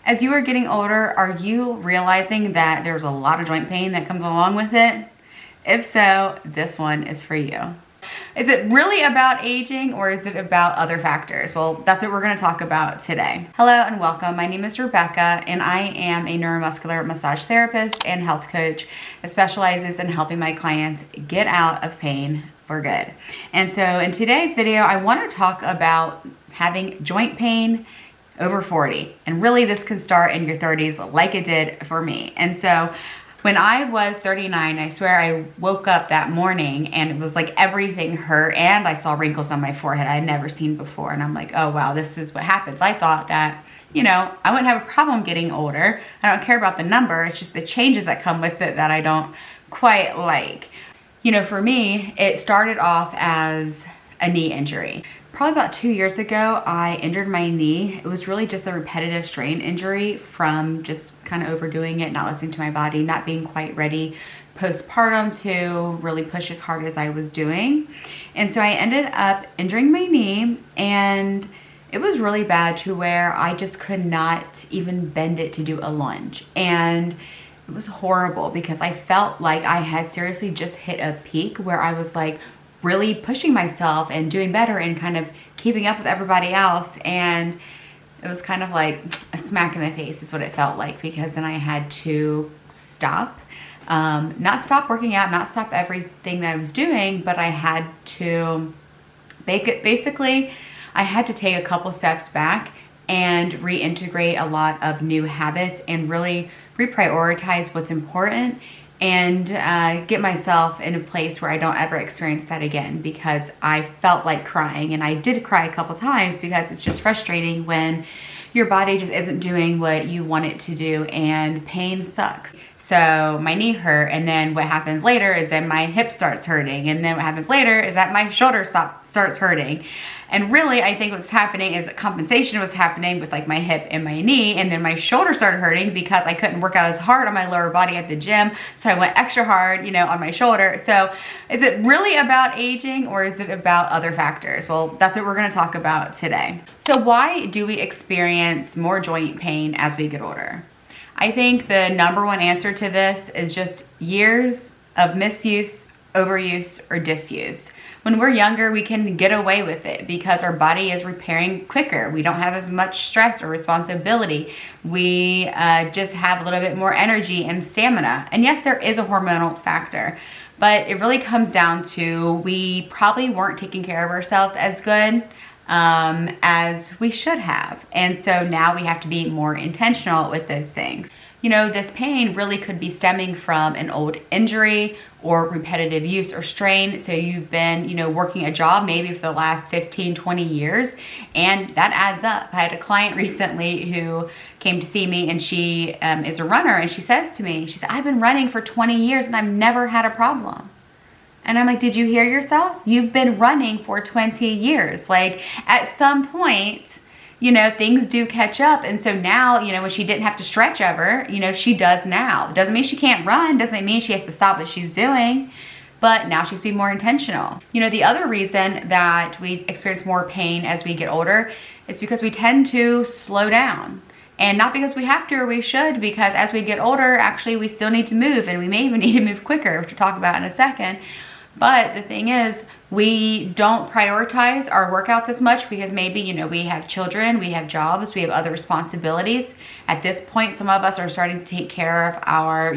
As you are getting older, are you realizing that there's a lot of joint pain that comes along with it? If so, this one is for you. Is it really about aging or is it about other factors? Well, that's what we're going to talk about today. Hello and welcome. My name is Rebecca and I am a neuromuscular massage therapist and health coach that specializes in helping my clients get out of pain for good. And so in today's video, I want to talk about having joint pain over 40. And really this can start in your 30s like it did for me. And so when I was 39, I swear I woke up that morning and it was like everything hurt and I saw wrinkles on my forehead I had never seen before. And I'm like, oh wow, this is what happens. I thought that, I wouldn't have a problem getting older. I don't care about the number. It's just the changes that come with it that I don't quite like. For me, it started off as a knee injury. Probably about 2 years ago, I injured my knee. It was really just a repetitive strain injury from just kind of overdoing it, not listening to my body, not being quite ready postpartum to really push as hard as I was doing. And so I ended up injuring my knee, and it was really bad to where I just could not even bend it to do a lunge. And it was horrible because I felt like I had seriously just hit a peak where I was like, really pushing myself and doing better and kind of keeping up with everybody else. And it was kind of like a smack in the face is what it felt like, because then I had to stop, not stop working out, not stop everything that I was doing, but I had to basically I had to take a couple steps back and reintegrate a lot of new habits and really reprioritize what's important and get myself in a place where I don't ever experience that again, because I felt like crying, and I did cry a couple times because it's just frustrating when your body just isn't doing what you want it to do, and pain sucks. So my knee hurt, and then what happens later is then my hip starts hurting, and then what happens later is that my shoulder starts hurting. And really, I think what's happening is compensation was happening with like my hip and my knee, and then my shoulder started hurting because I couldn't work out as hard on my lower body at the gym, so I went extra hard, on my shoulder. So is it really about aging or is it about other factors? Well, that's what we're going to talk about today. So why do we experience more joint pain as we get older? I think the number one answer to this is just years of misuse, overuse, or disuse. When we're younger, we can get away with it because our body is repairing quicker. We don't have as much stress or responsibility. We just have a little bit more energy and stamina. And yes, there is a hormonal factor, but it really comes down to we probably weren't taking care of ourselves as good as we should have. And so now we have to be more intentional with those things. This pain really could be stemming from an old injury or repetitive use or strain. So you've been, working a job maybe for the last 15, 20 years, and that adds up. I had a client recently who came to see me, and she is a runner, and she says to me, she said, I've been running for 20 years and I've never had a problem. And I'm like, did you hear yourself? You've been running for 20 years. Like at some point, things do catch up. And so now, when she didn't have to stretch ever, she does now. Doesn't mean she can't run. Doesn't mean she has to stop what she's doing. But now she's being more intentional. The other reason that we experience more pain as we get older is because we tend to slow down. And not because we have to or we should, because as we get older, actually we still need to move, and we may even need to move quicker, which we'll talk about in a second. But the thing is, we don't prioritize our workouts as much because maybe, we have children, we have jobs, we have other responsibilities. At this point, some of us are starting to take care of our,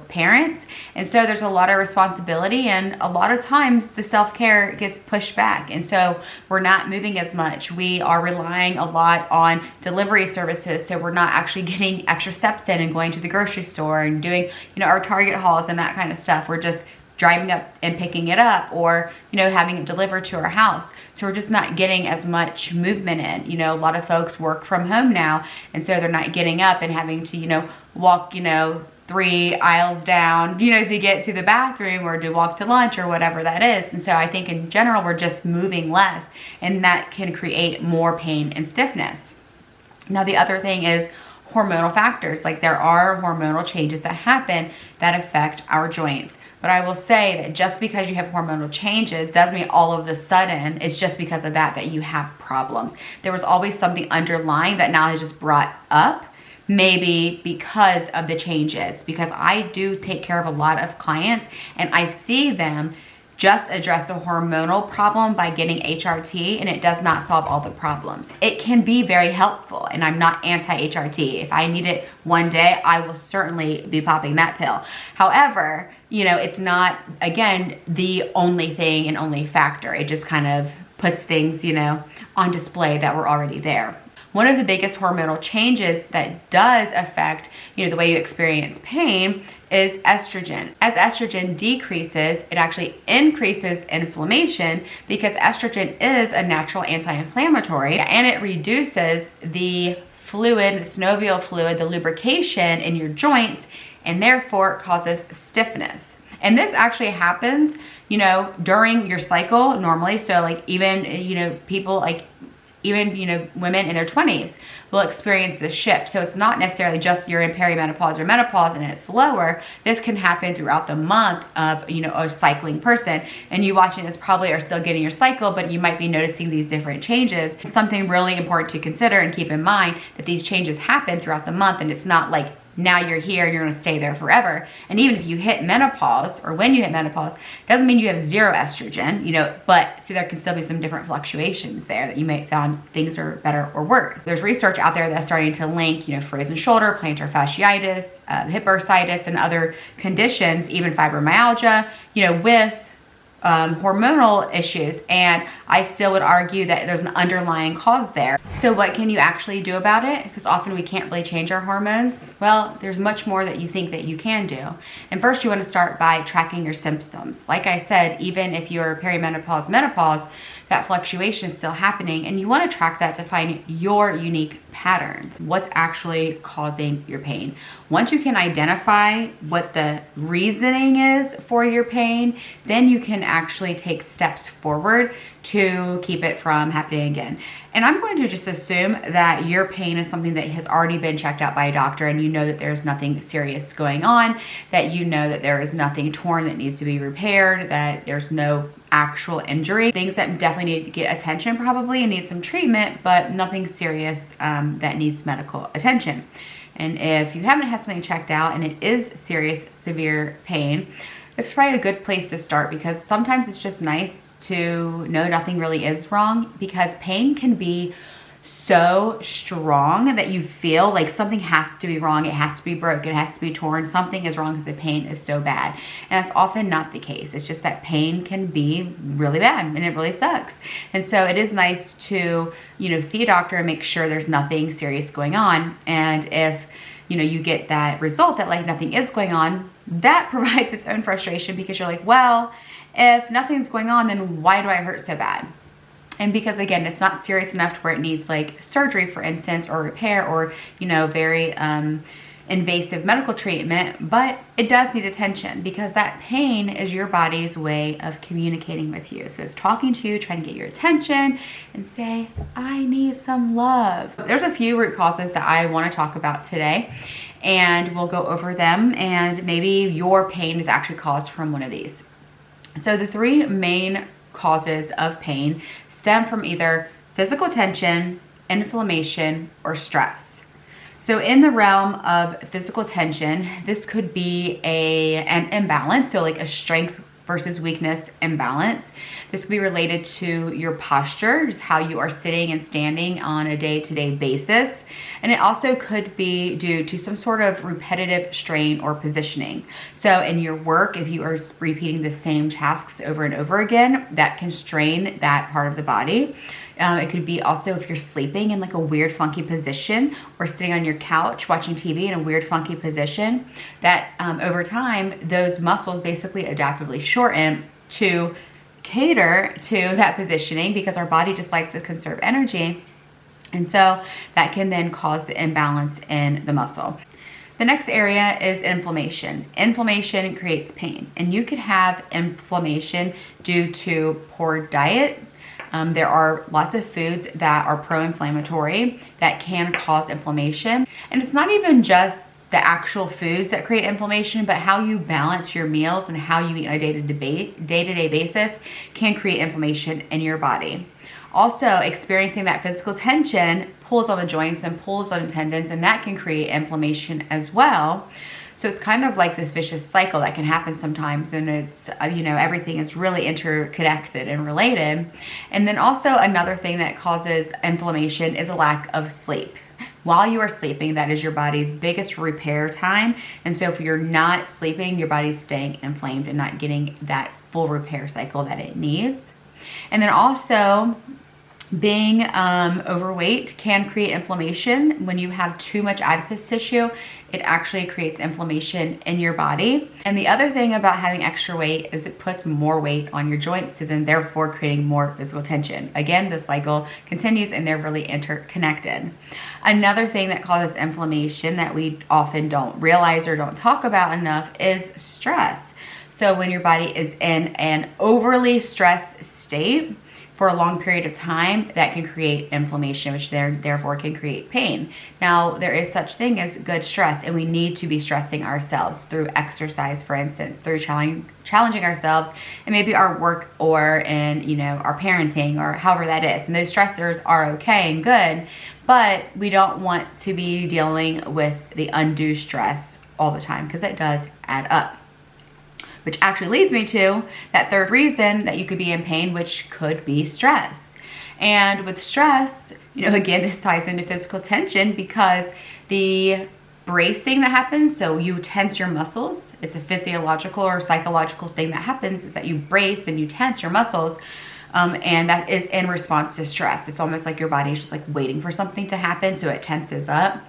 parents. And so there's a lot of responsibility, and a lot of times the self-care gets pushed back. And so we're not moving as much. We are relying a lot on delivery services. So we're not actually getting extra steps in and going to the grocery store and doing, our Target hauls and that kind of stuff. We're just driving up and picking it up, or having it delivered to our house. So we're just not getting as much movement in. A lot of folks work from home now, and so they're not getting up and having to walk 3 aisles down to get to the bathroom, or to walk to lunch, or whatever that is. And so I think in general we're just moving less, and that can create more pain and stiffness. Now the other thing is hormonal factors. Like there are hormonal changes that happen that affect our joints. But I will say that just because you have hormonal changes doesn't mean all of a sudden it's just because of that you have problems. There was always something underlying that now is just brought up maybe because of the changes, because I do take care of a lot of clients and I see them just address the hormonal problem by getting HRT, and it does not solve all the problems. It can be very helpful, and I'm not anti-HRT. If I need it one day, I will certainly be popping that pill. However, you know, it's not, again, the only thing and only factor. It just kind of puts things, you know, on display that were already there. One of the biggest hormonal changes that does affect, you know, the way you experience pain is estrogen. As estrogen decreases, it actually increases inflammation because estrogen is a natural anti-inflammatory, and it reduces the fluid, the synovial fluid, the lubrication in your joints, and therefore causes stiffness. And this actually happens, you know, during your cycle normally. So like even, you know, people like even, you know, women in their 20s will experience this shift. So it's not necessarily just you're in perimenopause or menopause and it's lower. This can happen throughout the month of, you know, a cycling person. And you watching this probably are still getting your cycle, but you might be noticing these different changes. It's something really important to consider and keep in mind that these changes happen throughout the month, and it's not like now you're here and you're gonna stay there forever. And even if you hit menopause, or when you hit menopause, doesn't mean you have zero estrogen, you know, but so there can still be some different fluctuations there that you may find things are better or worse. There's research out there that's starting to link, you know, frozen shoulder, plantar fasciitis, hip bursitis, and other conditions, even fibromyalgia, you know, with hormonal issues, and I still would argue that there's an underlying cause there. So what can you actually do about it? Because often we can't really change our hormones. Well, there's much more that you think that you can do. And first you want to start by tracking your symptoms. Like I said, even if you're perimenopause, menopause, that fluctuation is still happening, and you want to track that to find your unique patterns. What's actually causing your pain? Once you can identify what the reasoning is for your pain, then you can actually take steps forward to keep it from happening again. And I'm going to just assume that your pain is something that has already been checked out by a doctor, and you know that there's nothing serious going on, that you know that there is nothing torn that needs to be repaired, that there's no actual injury. Things that definitely need to get attention probably and need some treatment, but nothing serious that needs medical attention. And if you haven't had something checked out and it is serious, severe pain, it's probably a good place to start, because sometimes it's just nice to know nothing really is wrong, because pain can be so strong that you feel like something has to be wrong, it has to be broken, it has to be torn, something is wrong because the pain is so bad. And that's often not the case. It's just that pain can be really bad and it really sucks. And so it is nice to, you know, see a doctor and make sure there's nothing serious going on. And if, you know, you get that result that like nothing is going on, that provides its own frustration, because you're like, well, if nothing's going on, then why do I hurt so bad? And because again, it's not serious enough to where it needs like surgery, for instance, or repair, or, you know, very invasive medical treatment, but it does need attention, because that pain is your body's way of communicating with you. So it's talking to you, trying to get your attention and say, I need some love. There's a few root causes that I want to talk about today, and we'll go over them, and maybe your pain is actually caused from one of these. So the three main causes of pain stem from either physical tension, inflammation, or stress. So in the realm of physical tension, this could be an imbalance, so like a strength versus weakness imbalance. This could be related to your posture, just how you are sitting and standing on a day-to-day basis. And it also could be due to some sort of repetitive strain or positioning. So in your work, if you are repeating the same tasks over and over again, that can strain that part of the body. It could be also if you're sleeping in like a weird funky position, or sitting on your couch watching TV in a weird funky position, that over time those muscles basically adaptively shorten to cater to that positioning, because our body just likes to conserve energy. And so that can then cause the imbalance in the muscle. The next area is inflammation. Inflammation creates pain, and you could have inflammation due to poor diet. There are lots of foods that are pro-inflammatory that can cause inflammation. And it's not even just the actual foods that create inflammation, but how you balance your meals and how you eat on a day-to-day basis can create inflammation in your body. Also, experiencing that physical tension pulls on the joints and pulls on the tendons, and that can create inflammation as well. So it's kind of like this vicious cycle that can happen sometimes, and it's, everything is really interconnected and related. And then also another thing that causes inflammation is a lack of sleep. While you are sleeping, that is your body's biggest repair time. And so if you're not sleeping, your body's staying inflamed and not getting that full repair cycle that it needs. And then also, being overweight can create inflammation. When you have too much adipose tissue, it actually creates inflammation in your body. And the other thing about having extra weight is it puts more weight on your joints, so then therefore creating more physical tension. Again, the cycle continues and they're really interconnected. Another thing that causes inflammation that we often don't realize or don't talk about enough is stress. So when your body is in an overly stressed state for a long period of time, that can create inflammation, which therefore can create pain. Now, there is such thing as good stress, and we need to be stressing ourselves through exercise, for instance, through challenging ourselves and maybe our work or in, our parenting or however that is. And those stressors are okay and good, but we don't want to be dealing with the undue stress all the time, because it does add up. Which actually leads me to that third reason that you could be in pain, which could be stress. And with stress, again, this ties into physical tension, because the bracing that happens, so you tense your muscles, it's a physiological or psychological thing that happens, is that you brace and you tense your muscles. And that is in response to stress. It's almost like your body is just like waiting for something to happen, so it tenses up.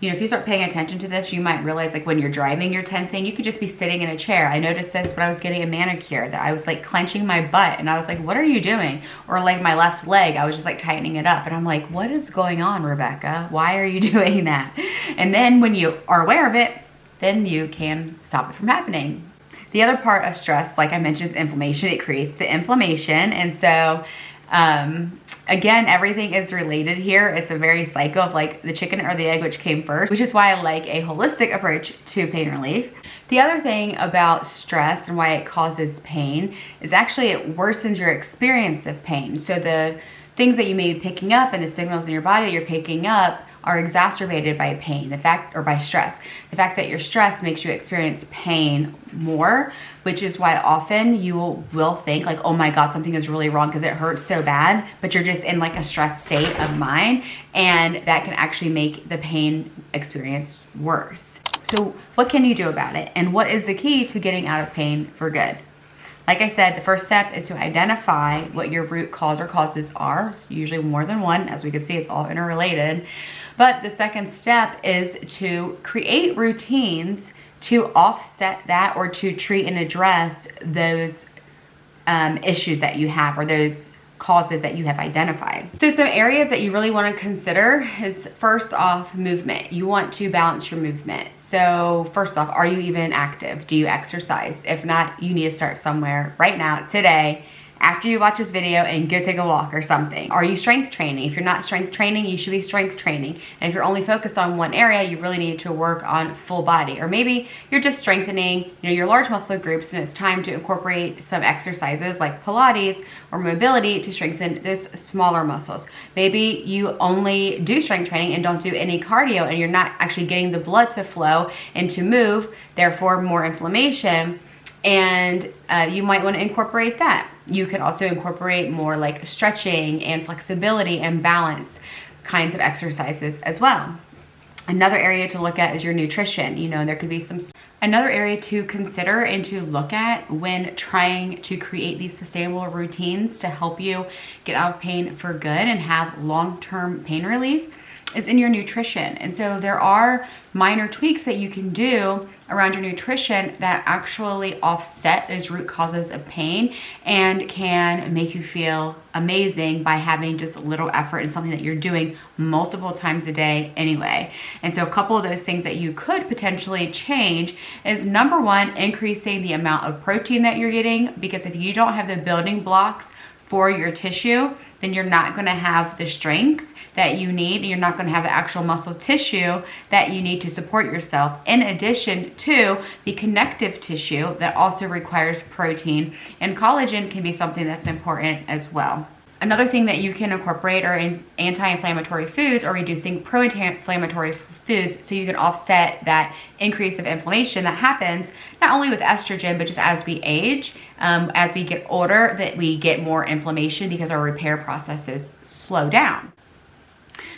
If you start paying attention to this, you might realize, like when you're driving, you're tensing. You could just be sitting in a chair. I noticed this when I was getting a manicure, that I was like clenching my butt, and I was like, what are you doing? Or like my left leg, I was just like tightening it up. And I'm like, what is going on, Rebecca? Why are you doing that? And then when you are aware of it, then you can stop it from happening. The other part of stress, like I mentioned, is inflammation. It creates the inflammation. And so again, everything is related here. It's a very cycle of like the chicken or the egg, which came first, which is why I like a holistic approach to pain relief. The other thing about stress and why it causes pain is actually it worsens your experience of pain. So the things that you may be picking up and the signals in your body that you're picking up are exacerbated by pain, or by stress. The fact that you're stressed makes you experience pain more, which is why often you will think like, oh my God, something is really wrong because it hurts so bad, but you're just in like a stressed state of mind, and that can actually make the pain experience worse. So what can you do about it? And what is the key to getting out of pain for good? Like I said, the first step is to identify what your root cause or causes are. It's usually more than one. As we can see, it's all interrelated. But the second step is to create routines to offset that, or to treat and address those issues that you have, or those causes that you have identified. So some areas that you really want to consider is, first off, movement. You want to balance your movement. So first off, are you even active? Do you exercise? If not, you need to start somewhere right now, today, after you watch this video, and go take a walk or something. Are you strength training? If you're not strength training, you should be strength training. And if you're only focused on one area, you really need to work on full body. Or maybe you're just strengthening, your large muscle groups, and it's time to incorporate some exercises like Pilates or mobility to strengthen those smaller muscles. Maybe you only do strength training and don't do any cardio, and you're not actually getting the blood to flow and to move, therefore more inflammation. And you might want to incorporate that. You can also incorporate more like stretching and flexibility and balance kinds of exercises as well. Another area to look at is your nutrition. There could be another area to consider and to look at when trying to create these sustainable routines to help you get out of pain for good and have long-term pain relief is in your nutrition. And so there are minor tweaks that you can do around your nutrition that actually offset those root causes of pain and can make you feel amazing by having just little effort and something that you're doing multiple times a day anyway. And so a couple of those things that you could potentially change is, number one, increasing the amount of protein that you're getting, because if you don't have the building blocks for your tissue, then you're not going to have the strength that you need, and you're not going to have the actual muscle tissue that you need to support yourself, in addition to the connective tissue that also requires protein, and collagen can be something that's important as well. Another thing that you can incorporate are anti-inflammatory foods or reducing pro-inflammatory foods, so you can offset that increase of inflammation that happens not only with estrogen, but just as we age, as we get older, that we get more inflammation because our repair processes slow down.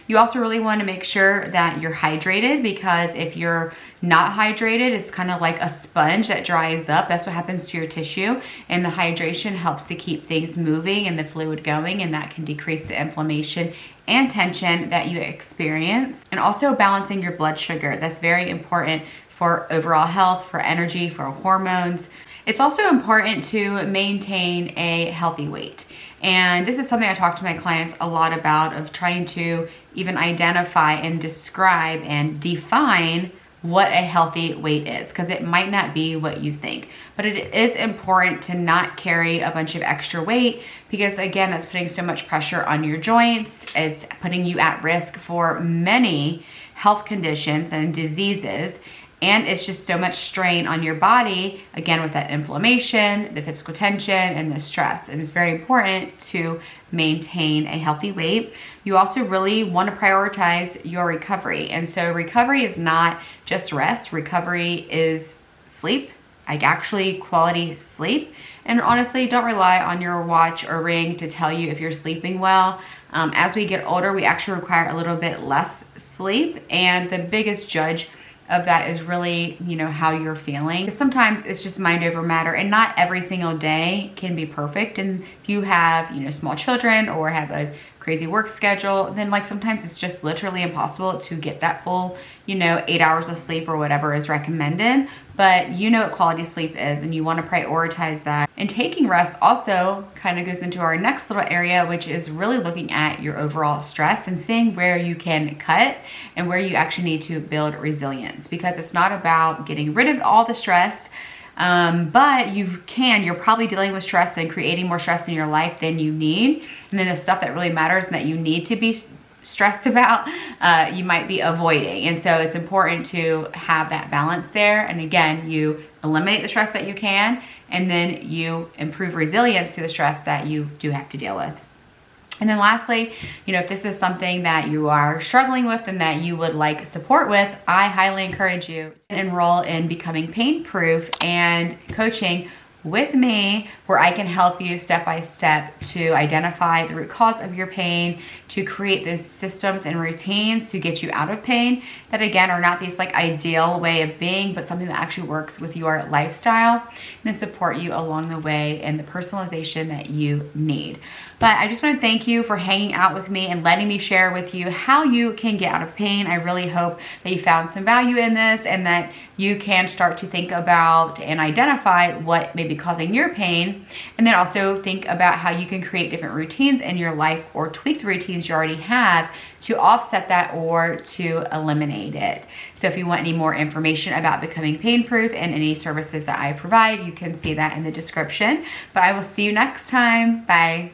You also really want to make sure that you're hydrated, because if you're not hydrated, it's kind of like a sponge that dries up. That's what happens to your tissue, and the hydration helps to keep things moving and the fluid going, and that can decrease the inflammation and tension that you experience. And also balancing your blood sugar. That's very important for overall health, for energy, for hormones. It's also important to maintain a healthy weight. And this is something I talk to my clients a lot about, of trying to even identify and describe and define what a healthy weight is, because it might not be what you think. But it is important to not carry a bunch of extra weight, because again, that's putting so much pressure on your joints. It's putting you at risk for many health conditions and diseases. And it's just so much strain on your body, again, with that inflammation, the physical tension, and the stress. And it's very important to maintain a healthy weight. You also really want to prioritize your recovery. And so recovery is not just rest. Recovery is sleep, like actually quality sleep. And honestly, don't rely on your watch or ring to tell you if you're sleeping well. As we get older, we actually require a little bit less sleep. And the biggest judge of that is really, how you're feeling. Sometimes it's just mind over matter, and not every single day can be perfect. And if you have, small children or have a crazy work schedule, then sometimes it's just literally impossible to get that full, 8 hours of sleep or whatever is recommended. But you know what quality sleep is, and you want to prioritize that. And taking rest also kind of goes into our next little area, which is really looking at your overall stress and seeing where you can cut and where you actually need to build resilience. Because it's not about getting rid of all the stress, but you're probably dealing with stress and creating more stress in your life than you need. And then the stuff that really matters and that you need to be stressed about, you might be avoiding. And so it's important to have that balance there. And again, you eliminate the stress that you can, and then you improve resilience to the stress that you do have to deal with. And then lastly, if this is something that you are struggling with and that you would like support with, I highly encourage you to enroll in Becoming Painprroof and coaching with me, where I can help you step by step to identify the root cause of your pain, to create those systems and routines to get you out of pain that, again, are not these ideal way of being, but something that actually works with your lifestyle, and then support you along the way in the personalization that you need. But I just want to thank you for hanging out with me and letting me share with you how you can get out of pain. I really hope that you found some value in this, and that you can start to think about and identify what may be causing your pain, and then also think about how you can create different routines in your life, or tweak the routines you already have to offset that or to eliminate it. So if you want any more information about Becoming Painprroof and any services that I provide, you can see that in the description. But I will see you next time. Bye.